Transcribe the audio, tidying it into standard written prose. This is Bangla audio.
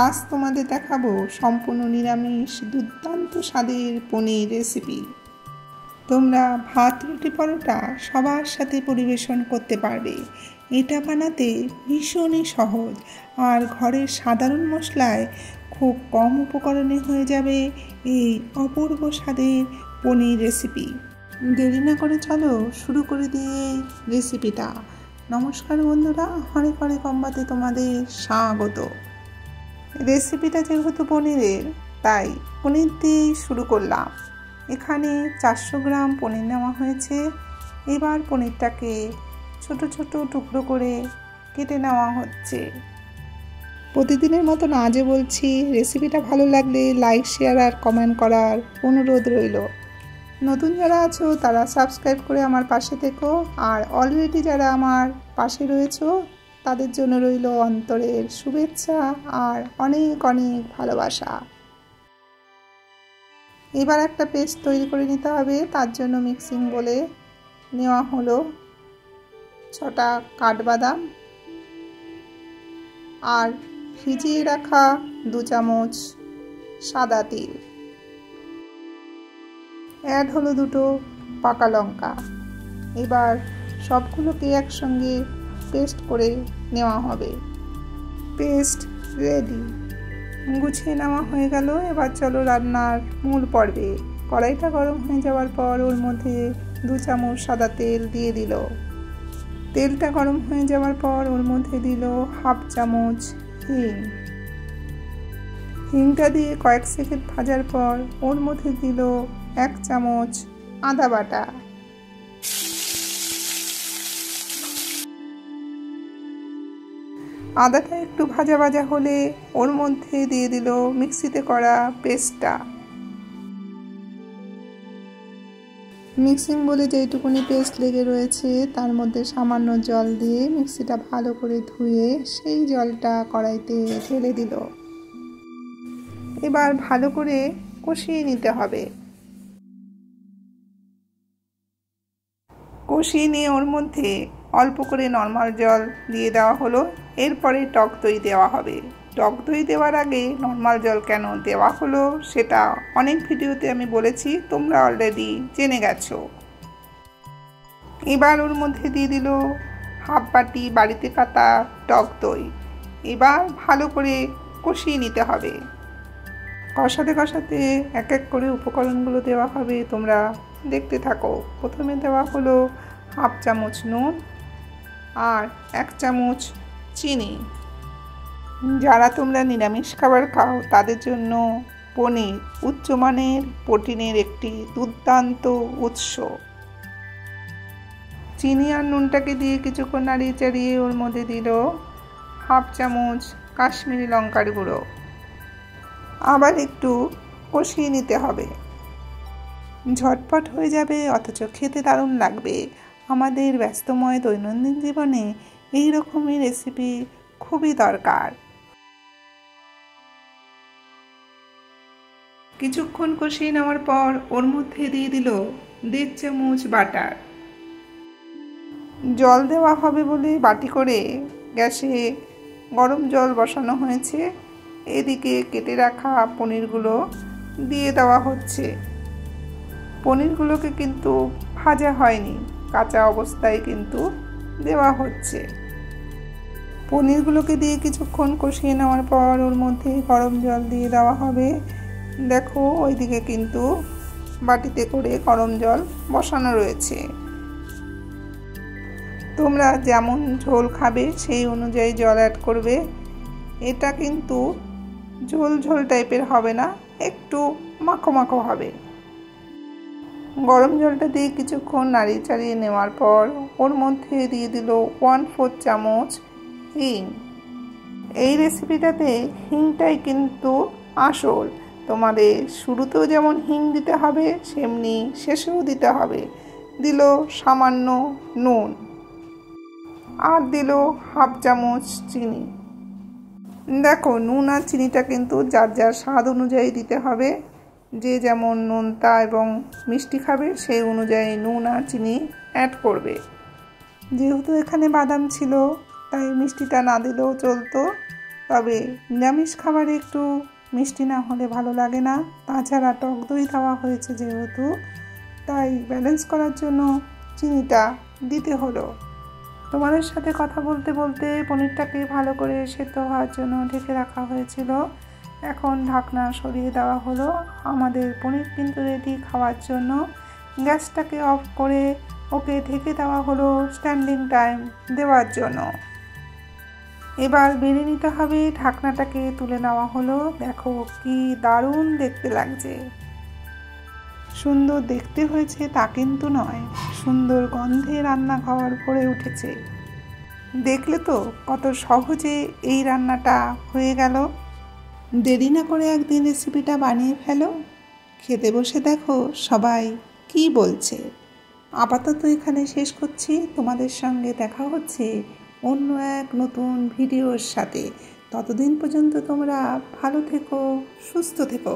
আজ তোমাদের দেখাবো সম্পূর্ণ নিরামিষ দুর্দান্ত স্বাদের পনির রেসিপি। তোমরা ভাত, রুটি, পরোটা সবার সাথে পরিবেশন করতে পারবে। এটা বানাতে ভীষণই সহজ আর ঘরের সাধারণ মশলায় খুব কম উপকরণে হয়ে যাবে এই অপূর্ব স্বাদের পনির রেসিপি। দেরি না করে চলো শুরু করে দিয়ে রেসিপিটা। নমস্কার বন্ধুরা, হরেক হরেক অম্বাতে তোমাদের স্বাগত। রেসিপিটা যেহেতু পনিরের, তাই পনির দিয়েই শুরু করলাম। এখানে 400 গ্রাম পনির নেওয়া হয়েছে। এবার পনিরটাকে ছোট ছোট টুকরো করে কেটে নেওয়া হচ্ছে। প্রতিদিনের মতন আজও বলছি, রেসিপিটা ভালো লাগলে লাইক, শেয়ার আর কমেন্ট করার অনুরোধ রইল। নতুন যারা আছো তারা সাবস্ক্রাইব করে আমার পাশে থেকো, আর অলরেডি যারা আমার পাশে রয়েছো তাদের জন্য রইল অন্তরের শুভেচ্ছা আর অনেক অনেক ভালোবাসা। এবার একটা পেস্ট তৈরি করে নিতে হবে। তার জন্য মিক্সিং বলে নেওয়া হলো 6টা কাঠবাদাম আর ভিজিয়ে রাখা 2 চামচ সাদা তিল, অ্যাড হলো 2টো পাকা লঙ্কা। এবার সবগুলোকে একসঙ্গে পেস্ট করে নেওয়া হবে। পেস্ট রেডি, গুছিয়ে নেওয়া হয়ে গেল। এবার চলো রান্নার মূল পর্বে। কড়াইটা গরম হয়ে যাওয়ার পর ওর মধ্যে 2 চামচ সাদা তেল দিয়ে দিল। তেলটা গরম হয়ে যাওয়ার পর ওর মধ্যে দিল 1/2 চামচ হিং। হিংটা দিয়ে কয়েক সেকেন্ড ভাজার পর ওর মধ্যে দিল 1 চামচ আদা বাটা। আদাটা একটু ভাজা ভাজা হলে ওর মধ্যে দিয়ে দিল মিক্সিতে করা পেস্টটা। মিক্সিং বলে যেটুকুনি পেস্ট লেগে রয়েছে তার মধ্যে সামান্য জল দিয়ে মিক্সিটা ভালো করে ধুয়ে সেই জলটা কড়াইতে ঢেলে দিল। এবার ভালো করে কষিয়ে নিতে হবে। কষিয়ে নিয়ে ওর মধ্যে অল্প করে নর্মাল জল দিয়ে দেওয়া হলো। এরপরে টক দই দেওয়া হবে। টক দই দেওয়ার আগে নর্মাল জল কেন দেওয়া হলো সেটা অনেক ভিডিওতে আমি বলেছি, তোমরা অলরেডি জেনে গেছো। এবার ওর মধ্যে দিয়ে দিল 1/2 বাটি বাড়িতে পাতা টক দই। এবার ভালো করে কষিয়ে নিতে হবে। কষাতে কষাতে এক এক করে উপকরণগুলো দেওয়া হবে, তোমরা দেখতে থাকো। প্রথমে দেওয়া হলো 1/2 চামচ নুন আর 1 চামচ চিনি। যারা তোমরা নিরামিষ খাবার খাও তাদের জন্য পনির উচ্চমানের প্রোটিনের একটি দুর্দান্ত উৎস। চিনি আর নুনটাকে দিয়ে কিছুক্ষণ নাড়িয়ে চাড়িয়ে ওর মধ্যে দিল 1/2 চামচ কাশ্মীরি লঙ্কার গুঁড়ো। আবার একটু কষিয়ে নিতে হবে। ঝটপট হয়ে যাবে অথচ খেতে দারুণ লাগবে। আমাদের ব্যস্তময় দৈনন্দিন জীবনে এই রকমই রেসিপি খুবই দরকার। কিছুক্ষণ কষিয়ে নেওয়ার পর ওর মধ্যে দিয়ে দিল 1.5 চামচ বাটার। জল দেওয়া হবে বলে বাটি করে গ্যাসে গরম জল বসানো হয়েছে। এদিকে কেটে রাখা পনিরগুলো দিয়ে দেওয়া হচ্ছে। পনিরগুলোকে কিন্তু ভাজা হয়নি, কাঁচা অবস্থায় কিন্তু দেওয়া হচ্ছে। পনিরগুলোকে দিয়ে কিছুক্ষণ কষিয়ে নেওয়ার পর ওর মধ্যে গরম জল দিয়ে দেওয়া হবে। দেখো ওইদিকে কিন্তু বাটিতে করে গরম জল বসানো রয়েছে। তোমরা যেমন ঝোল খাবে সেই অনুযায়ী জল অ্যাড করবে। এটা কিন্তু ঝোল ঝোল টাইপের হবে না, একটু মাখো মাখো হবে। গরম জলটা দিয়ে কিছুক্ষণ নাড়িয়ে চাড়িয়ে নেওয়ার পর ওর মধ্যে দিয়ে দিল 1/4 চামচ হিং। এই রেসিপিটাতে হিংটাই কিন্তু আসল। তোমাদের শুরুতেও যেমন হিং দিতে হবে সেমনি শেষেও দিতে হবে। দিল সামান্য নুন আর দিল 1/2 চামচ চিনি। দেখো নুন আর চিনিটা কিন্তু যার যার স্বাদ অনুযায়ী দিতে হবে। যে যেমন নোনতা এবং মিষ্টি খাবে সেই অনুযায়ী নুন আর চিনি অ্যাড করবে। যেহেতু এখানে বাদাম ছিল তাই মিষ্টিটা না দিলেও চলতো, তবে নিরামিষ খাবারে একটু মিষ্টি না হলে ভালো লাগে না। তাছাড়া টক দই দেওয়া হয়েছে যেহেতু, তাই ব্যালেন্স করার জন্য চিনিটা দিতে হলো। তোমাদের সাথে কথা বলতে বলতে পনিরটাকে ভালো করে সেদ্ধ হওয়ার জন্য ঢেকে রাখা হয়েছিল। এখন ঢাকনা সরিয়ে দেওয়া হলো। আমাদের পনির কিন্তু রেডি খাওয়ার জন্য। গ্যাসটাকে অফ করে ওকে ঢেকে দেওয়া হলো স্ট্যান্ডিং টাইম দেওয়ার জন্য। এবার বেড়ে নিতে হবে। ঢাকনাটাকে তুলে নেওয়া হলো। দেখো কি দারুণ দেখতে লাগছে। সুন্দর দেখতে হয়েছে তা কিন্তু নয়, সুন্দর গন্ধে রান্নাঘর ভরে উঠেছে। দেখলে তো কত সহজে এই রান্নাটা হয়ে গেল। দেরি না করে একদিন রেসিপিটা বানিয়ে ফেলো, খেতে বসে দেখো সবাই কি বলছে। আপাতত এখানে শেষ করছি। তোমাদের সঙ্গে দেখা হচ্ছে অন্য এক নতুন ভিডিওর সাথে। ততদিন পর্যন্ত তোমরা ভালো থেকো, সুস্থ থেকো।